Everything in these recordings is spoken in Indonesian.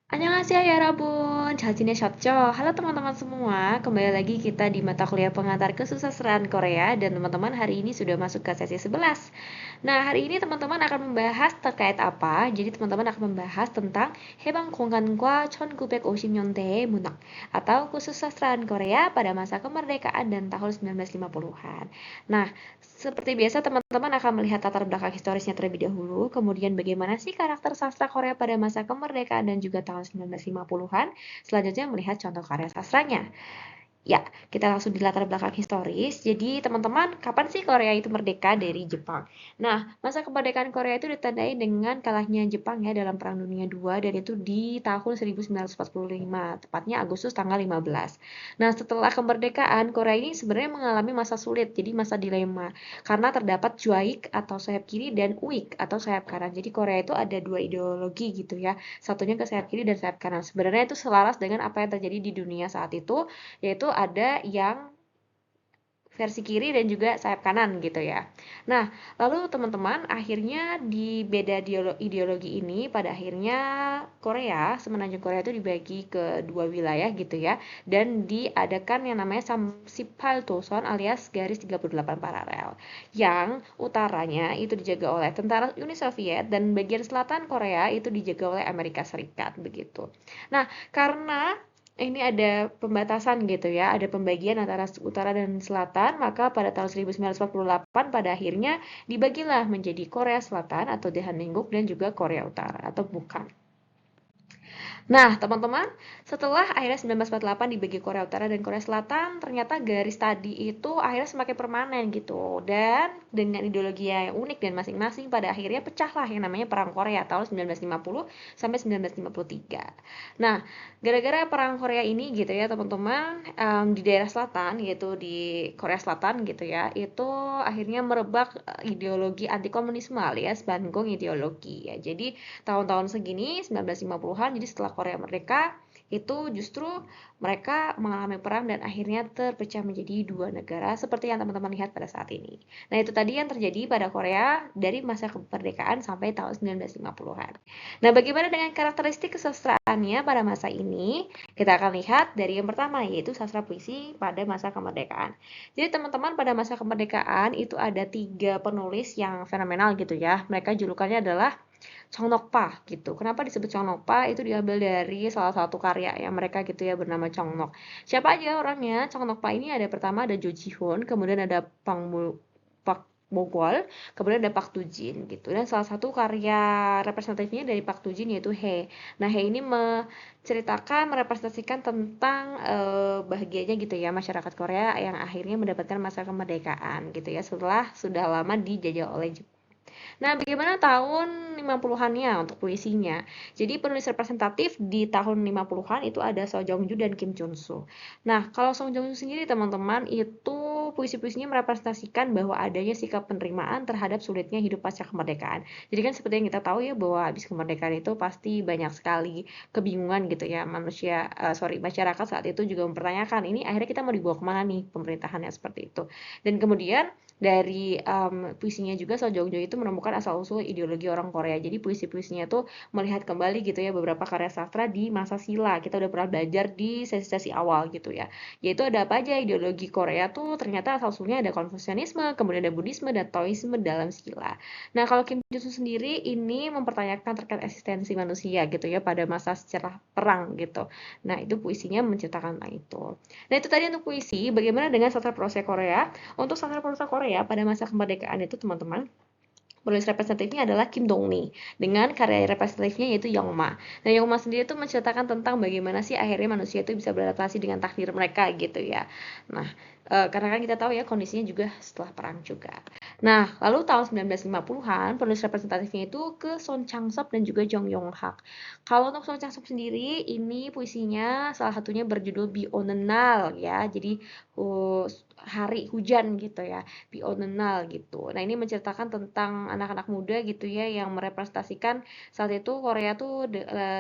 Annyeonghaseyo 여러분, 잘 지내셨죠? Halo teman-teman semua, kembali lagi kita di mata kuliah pengantar kesusastraan Korea dan teman-teman hari ini sudah masuk ke sesi 11. Nah, hari ini teman-teman akan membahas terkait apa? Jadi teman-teman akan membahas tentang 해방 공간과 1950년대의 문학 atau kesusastraan Korea pada masa kemerdekaan dan tahun 1950-an. Nah, seperti biasa teman-teman akan melihat latar belakang historisnya terlebih dahulu, kemudian bagaimana sih karakter sastra Korea pada masa kemerdekaan dan juga tahun 1950-an, selanjutnya melihat contoh karya sastranya. Ya, kita langsung di latar belakang historis. Jadi, teman-teman, kapan sih Korea itu merdeka dari Jepang? Nah, masa kemerdekaan Korea itu ditandai dengan kalahnya Jepang ya dalam Perang Dunia II dan itu di tahun 1945, tepatnya Agustus tanggal 15. Nah, setelah kemerdekaan, Korea ini sebenarnya mengalami masa sulit, jadi masa dilema. Karena terdapat Juaik atau sayap kiri dan Uik atau sayap kanan. Jadi Korea itu ada dua ideologi gitu ya. Satunya ke sayap kiri dan sayap kanan. Sebenarnya itu selaras dengan apa yang terjadi di dunia saat itu, yaitu ada yang versi kiri dan juga sayap kanan gitu ya. Nah, lalu teman-teman akhirnya di beda ideologi ini pada akhirnya Korea, semenanjung Korea itu dibagi ke dua wilayah gitu ya dan diadakan yang namanya Samsipal Toson alias garis 38 paralel. Yang utaranya itu dijaga oleh tentara Uni Soviet dan bagian selatan Korea itu dijaga oleh Amerika Serikat begitu. Nah, karena ini ada pembatasan gitu ya, ada pembagian antara utara dan selatan, maka pada tahun 1948 pada akhirnya dibagilah menjadi Korea Selatan atau Daehanminguk dan juga Korea Utara atau bukan. Nah, teman-teman, setelah akhirnya 1948 dibagi Korea Utara dan Korea Selatan, ternyata garis tadi itu akhirnya semakin permanen gitu. Dan dengan ideologi yang unik dan masing-masing, pada akhirnya pecahlah yang namanya Perang Korea tahun 1950 sampai 1953. Nah, gara-gara Perang Korea ini gitu ya, teman-teman, di daerah selatan, yaitu di Korea Selatan gitu ya, itu akhirnya merebak ideologi anti komunisme alias Bandgong ideologi ya. Jadi tahun-tahun segini 1950-an, jadi setelah Korea merdeka itu justru mereka mengalami perang dan akhirnya terpecah menjadi dua negara seperti yang teman-teman lihat pada saat ini. Nah, itu tadi yang terjadi pada Korea dari masa kemerdekaan sampai tahun 1950-an. Nah, bagaimana dengan karakteristik kesastraannya pada masa ini? Kita akan lihat dari yang pertama, yaitu sastra puisi pada masa kemerdekaan. Jadi, teman-teman, pada masa kemerdekaan itu ada tiga penulis yang fenomenal gitu ya. Mereka julukannya adalah Cheongnokpa gitu. Kenapa disebut Cheongnokpa? Itu diambil dari salah satu karya yang mereka gitu ya bernama Cheongnok. Siapa aja orangnya? Cheongnokpa ini ada pertama ada Jo Ji-hoon, kemudian ada Pak Bogwal, kemudian ada Pak Tujin gitu. Dan salah satu karya representatifnya dari Pak Tujin yaitu He. Nah, He ini menceritakan, merepresentasikan tentang bahagianya gitu ya masyarakat Korea yang akhirnya mendapatkan masa kemerdekaan gitu ya setelah sudah lama dijajah oleh Jepang. Nah, bagaimana tahun 50-annya untuk puisinya? Jadi penulis representatif di tahun 50-an itu ada Seo Jong-ju dan Kim Chun-soo. Nah, kalau Seo Jong-ju sendiri teman-teman itu puisi-puisinya merepresentasikan bahwa adanya sikap penerimaan terhadap sulitnya hidup pasca kemerdekaan. Jadi kan seperti yang kita tahu ya bahwa habis kemerdekaan itu pasti banyak sekali kebingungan gitu ya masyarakat saat itu juga mempertanyakan ini akhirnya kita mau dibawa kemana nih pemerintahannya seperti itu. Dan kemudian dari puisinya juga Seo Jong-jo itu menemukan asal-usul ideologi orang Korea. Jadi puisi-puisinya tuh melihat kembali gitu ya beberapa karya sastra di masa sila. Kita udah pernah belajar di sesi-sesi awal gitu ya. Yaitu ada apa aja ideologi Korea tuh ternyata asal-usulnya ada Konfusianisme, kemudian ada Buddhisme dan Taoisme dalam sila. Nah, kalau Kim Jong-un sendiri ini mempertanyakan terkait eksistensi manusia gitu ya pada masa sejarah perang gitu. Nah, itu puisinya menceritakan tentang itu. Nah, itu tadi untuk puisi. Bagaimana dengan sastra prosa Korea? Untuk sastra prosa Korea pada masa kemerdekaan itu teman-teman, penulis representatifnya adalah Kim Dong-mi dengan karya representatifnya yaitu Yongma. Nah, Yongma sendiri itu menceritakan tentang bagaimana sih akhirnya manusia itu bisa beradaptasi dengan takdir mereka gitu ya. Nah, karena kan kita tahu ya kondisinya juga setelah perang juga. Nah, lalu tahun 1950-an penulis representatifnya itu ke Son Chang-sop dan juga Jong Yong-hak. Kalau untuk Son Chang-sop sendiri ini puisinya salah satunya berjudul Bionenal ya. Jadi hari hujan gitu ya. Bionenal gitu. Nah, ini menceritakan tentang anak-anak muda gitu ya yang merepresentasikan saat itu Korea tuh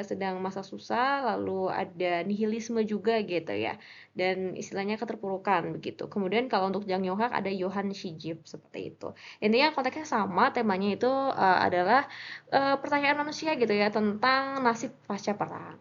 sedang masa susah, lalu ada nihilisme juga gitu ya. Dan istilahnya keterpurukan begitu. Kemudian kalau untuk Jang Yo-hak ada Yohan Shijib seperti itu. Intinya konteksnya sama, temanya itu adalah pertanyaan manusia gitu ya tentang nasib pasca perang.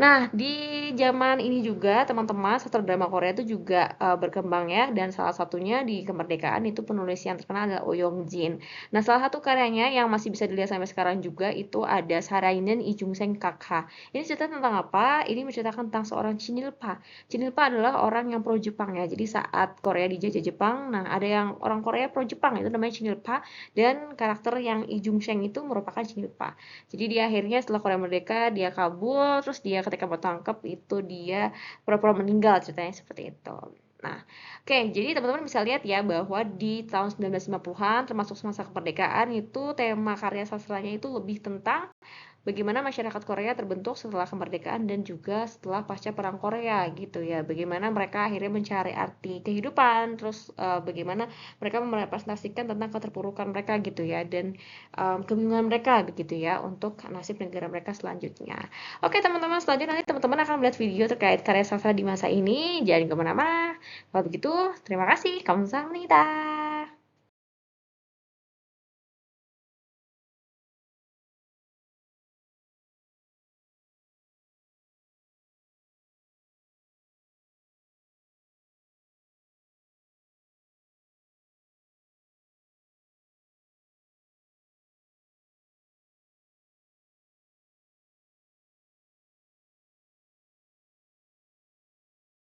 Nah, di zaman ini juga teman-teman sastra drama Korea itu juga berkembang ya, dan salah satunya di kemerdekaan itu penulis yang terkenal adalah Oh Young Jin. Nah, salah satu karyanya yang masih bisa dilihat sampai sekarang juga itu ada Sarainen Ijungseng Kakha. Ini cerita tentang apa? Ini menceritakan tentang seorang Chinilpa. Chinilpa adalah orang yang pro Jepang ya. Jadi saat Korea dijajah Jepang, nah ada yang orang Korea pro Jepang itu namanya Chinilpa, dan karakter yang Ijungseng itu merupakan Chinilpa. Jadi dia akhirnya setelah Korea Merdeka dia kabur, terus dia ketika mau tangkap itu dia pura-pura meninggal, ceritanya seperti itu. Nah, oke, jadi teman-teman bisa lihat ya bahwa di tahun 1950-an termasuk semasa kemerdekaan itu tema karya sastranya itu lebih tentang bagaimana masyarakat Korea terbentuk setelah kemerdekaan dan juga setelah pasca perang Korea gitu ya. Bagaimana mereka akhirnya mencari arti kehidupan, terus bagaimana mereka merepresentasikan tentang keterpurukan mereka gitu ya, dan kebingungan mereka begitu ya untuk nasib negara mereka selanjutnya. Oke teman-teman, selanjutnya nanti teman-teman akan melihat video terkait karya sastra di masa ini. Jangan kemana-mana. Kalau begitu, terima kasih. Kamsahamnida.